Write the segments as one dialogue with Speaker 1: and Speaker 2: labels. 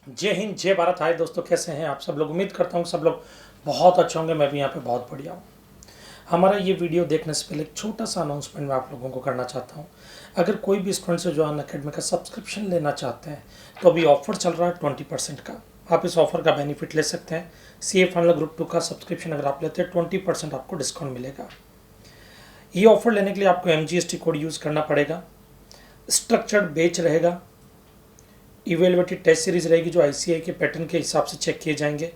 Speaker 1: जय हिंद, जय भारत। हाय दोस्तों, कैसे हैं आप सब लोग। उम्मीद करता हूँ सब लोग बहुत अच्छे होंगे। मैं भी यहाँ पे बहुत बढ़िया हूँ। हमारा ये वीडियो देखने से पहले एक छोटा सा अनाउंसमेंट मैं आप लोगों को करना चाहता हूँ। अगर कोई भी स्टूडेंट से जो अनअकैडमी का सब्सक्रिप्शन लेना चाहते हैं तो अभी ऑफर चल रहा है 20% का। आप इस ऑफर का बेनिफिट ले सकते हैं। CA फाइनल ग्रुप 2 का सब्सक्रिप्शन अगर आप लेते हैं 20% आपको डिस्काउंट मिलेगा। ये ऑफर लेने के लिए आपको MGST कोड यूज़ करना पड़ेगा। स्ट्रक्चर्ड बैच रहेगा। इवेलुएटेड टेस्ट सीरीज रहेगी जो ICAI के पैटर्न के हिसाब से चेक किए जाएंगे।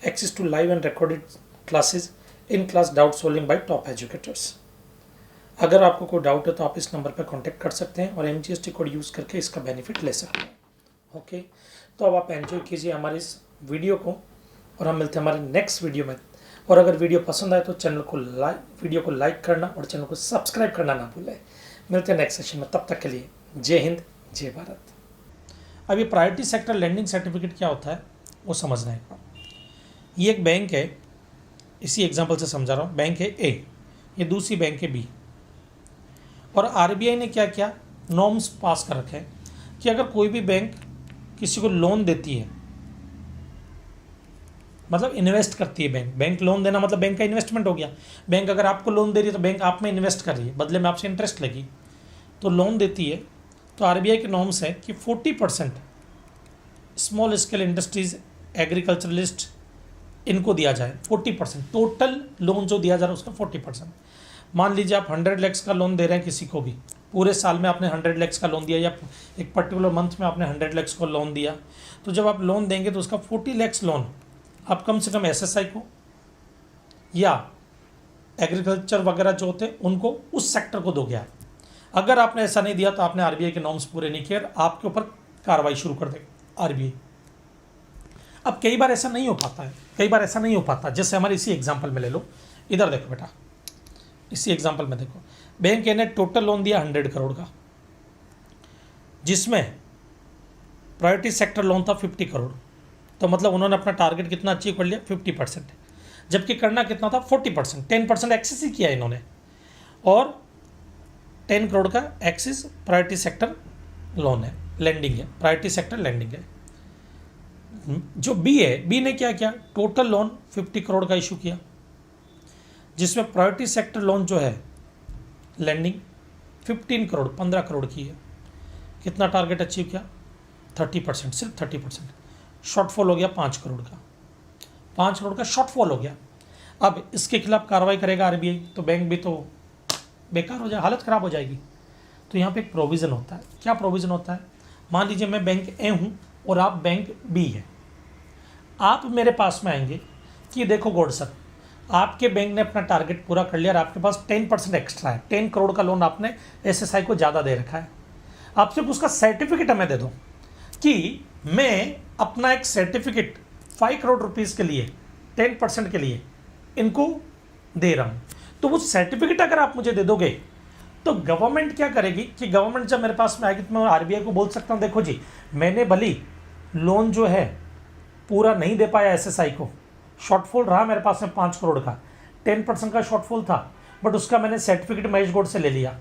Speaker 1: Access to live and recorded classes, in class doubt solving by top educators. अगर आपको कोई डाउट है तो आप इस नंबर पर कांटेक्ट कर सकते हैं और MGST कोड यूज़ करके इसका बेनिफिट ले सकते हैं। ओके, तो अब आप एंजॉय कीजिए हमारी इस वीडियो को और हम मिलते हैं हमारे नेक्स्ट वीडियो में। और अगर वीडियो पसंद आए तो वीडियो को लाइक करना और चैनल को सब्सक्राइब करना ना भूलें। मिलते हैं नेक्स्ट सेशन में, तब तक के लिए जय हिंद, जय भारत। अब ये प्रायोरिटी सेक्टर लैंडिंग सर्टिफिकेट क्या होता है वो समझना है। ये एक बैंक है, इसी एग्जांपल से समझा रहा हूँ। बैंक है A, ये दूसरी बैंक है B, और RBI ने क्या किया, नॉर्म्स पास कर रखे हैं कि अगर कोई भी बैंक किसी को लोन देती है, मतलब इन्वेस्ट करती है बैंक लोन देना मतलब बैंक का इन्वेस्टमेंट हो गया। बैंक अगर आपको लोन दे रही है तो बैंक आप में इन्वेस्ट कर रही है, बदले में आपसे इंटरेस्ट लगी, तो लोन देती है। तो RBI के नॉर्म्स है कि 40% स्मॉल स्केल इंडस्ट्रीज, एग्रीकल्चरलिस्ट, इनको दिया जाए 40%। टोटल लोन जो दिया जा रहा है उसका 40%। मान लीजिए आप 100 लाख का लोन दे रहे हैं किसी को भी, पूरे साल में आपने 100 लाख का लोन दिया या एक पर्टिकुलर मंथ में आपने 100 लाख को लोन दिया, तो जब आप लोन देंगे तो उसका 40 लाख लोन आप कम से कम SSI को या एग्रीकल्चर वगैरह जो होते हैं उनको, उस सेक्टर को दोगे आप। अगर आपने ऐसा नहीं दिया तो आपने RBI के नॉर्म्स पूरे नहीं किए, आपके ऊपर कार्रवाई शुरू कर देगा RBI। अब कई बार ऐसा नहीं हो पाता जैसे हमारे इसी एग्जांपल में ले लो। इधर देखो बेटा, इसी एग्जांपल में देखो, बैंक ने टोटल लोन दिया 100 करोड़ का, जिसमें प्रायोरिटी सेक्टर लोन था 50 करोड़। तो मतलब उन्होंने अपना टारगेट कितना अचीव कर लिया, 50%। जबकि करना कितना था, 40%। 10% एक्सेस ही किया इन्होंने, और 10 करोड़ का एक्सेस प्रायोरिटी सेक्टर लोन है, लैंडिंग है, प्रायोरिटी सेक्टर लैंडिंग है। जो B है, B ने क्या किया, टोटल लोन 50 करोड़ का इशू किया, जिसमें प्रायोरिटी सेक्टर लोन जो है लैंडिंग 15 करोड़, 15 करोड़ की है। कितना टारगेट अचीव किया, 30%, सिर्फ 30%। शॉर्टफॉल हो गया 5 करोड़ का, 5 करोड़ का शॉर्टफॉल हो गया। अब इसके खिलाफ कार्रवाई करेगा RBI तो बैंक भी तो बेकार हो जाए, हालत ख़राब हो जाएगी। तो यहाँ पे एक प्रोविज़न होता है। क्या प्रोविज़न होता है, मान लीजिए मैं बैंक A हूँ और आप बैंक B है। आप मेरे पास में आएंगे कि देखो गॉड सर, आपके बैंक ने अपना टारगेट पूरा कर लिया और आपके पास 10% एक्स्ट्रा है, 10 करोड़ का लोन आपने SSI को ज़्यादा दे रखा है। आप सिर्फ उसका सर्टिफिकेट हमें दे दो कि मैं अपना एक सर्टिफिकेट 5 करोड़ रुपीज़ के लिए 10% के लिए इनको दे रहा हूँ। तो वो सर्टिफिकेट अगर आप मुझे दे दोगे तो गवर्नमेंट क्या करेगी कि गवर्नमेंट जब मेरे पास में आएगी तो मैं RBI को बोल सकता हूँ, देखो जी मैंने भली लोन जो है पूरा नहीं दे पाया SSI को, शॉर्टफॉल रहा मेरे पास में 5 करोड़ का, 10% का शॉर्टफॉल था, बट उसका मैंने सर्टिफिकेट महेश गौड़ से ले लिया,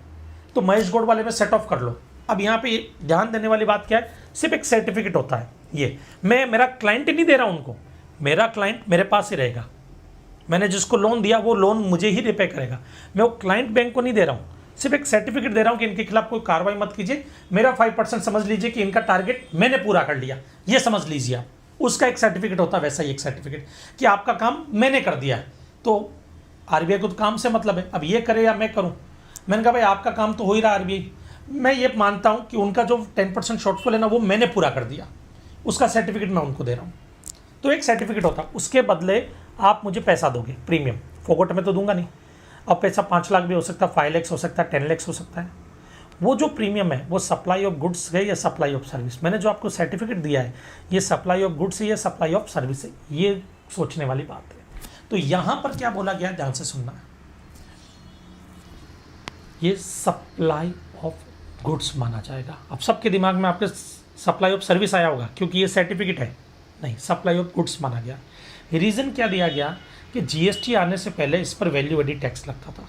Speaker 1: तो महेश गौड़ वाले में सेट ऑफ कर लो। अब यहाँ पे ध्यान देने वाली बात क्या है, सिर्फ एक सर्टिफिकेट होता है। ये मैं मेरा क्लाइंट नहीं दे रहा उनको, मेरा क्लाइंट मेरे पास ही रहेगा। मैंने जिसको लोन दिया वो लोन मुझे ही रिपे करेगा, मैं वो क्लाइंट बैंक को नहीं दे रहा हूँ। सिर्फ एक सर्टिफिकेट दे रहा हूँ कि इनके खिलाफ कोई कार्रवाई मत कीजिए, मेरा 5% समझ लीजिए कि इनका टारगेट मैंने पूरा कर लिया, ये समझ लीजिए आप। उसका एक सर्टिफिकेट होता है, वैसा ही एक सर्टिफिकेट कि आपका काम मैंने कर दिया है। तो RBI को तो काम से मतलब है, अब ये करे या मैं करूँ। मैंने कहा भाई आपका काम तो हो ही रहा RBI, मैं ये मानता हूँ कि उनका जो 10% शॉर्टफॉल है ना वो मैंने पूरा कर दिया, उसका सर्टिफिकेट मैं उनको दे रहा हूँ। तो एक सर्टिफिकेट होता है, उसके बदले आप मुझे पैसा दोगे, प्रीमियम। फोकट में तो दूंगा नहीं। अब पैसा 5 लाख भी हो सकता है, 5 लाख हो सकता है, 10 लाख हो सकता है। वो जो प्रीमियम है वो सप्लाई ऑफ गुड्स है या सप्लाई ऑफ सर्विस। मैंने जो आपको सर्टिफिकेट दिया है ये सप्लाई ऑफ गुड्स है या सप्लाई ऑफ सर्विस है, ये सोचने वाली बात है। तो यहाँ पर क्या बोला गया, ध्यान से सुनना, ये सप्लाई ऑफ गुड्स माना जाएगा। अब सबके दिमाग में आपके सप्लाई ऑफ सर्विस आया होगा क्योंकि ये सर्टिफिकेट है, नहीं, सप्लाई ऑफ गुड्स माना गया। रीज़न क्या दिया गया कि GST आने से पहले इस पर वैल्यू एडिड टैक्स लगता था।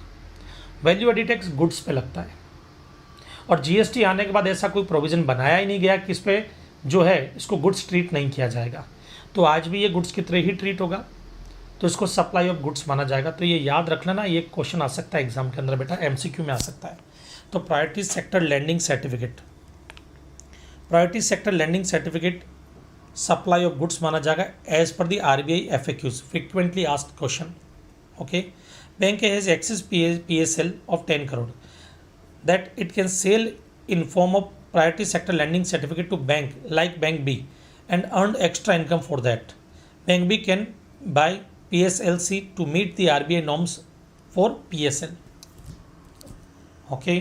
Speaker 1: वैल्यू एडिड टैक्स गुड्स पे लगता है, और GST आने के बाद ऐसा कोई प्रोविज़न बनाया ही नहीं गया कि इस पर जो है इसको गुड्स ट्रीट नहीं किया जाएगा। तो आज भी ये गुड्स की तरह ही ट्रीट होगा, तो इसको सप्लाई ऑफ गुड्स माना जाएगा। तो ये याद रख लेना, ये क्वेश्चन आ सकता है एग्जाम के अंदर बेटा, एमसीक्यू में आ सकता है। तो priority sector lending certificate, priority sector lending certificate supply of goods माना जाएगा as per the RBI FAQs, frequently asked question. Okay, bank has access PSL of 10 crore that it can sell in form of priority sector lending certificate to bank like Bank B and earn extra income for that. Bank B can buy PSLC to meet the RBI norms for PSL. Okay.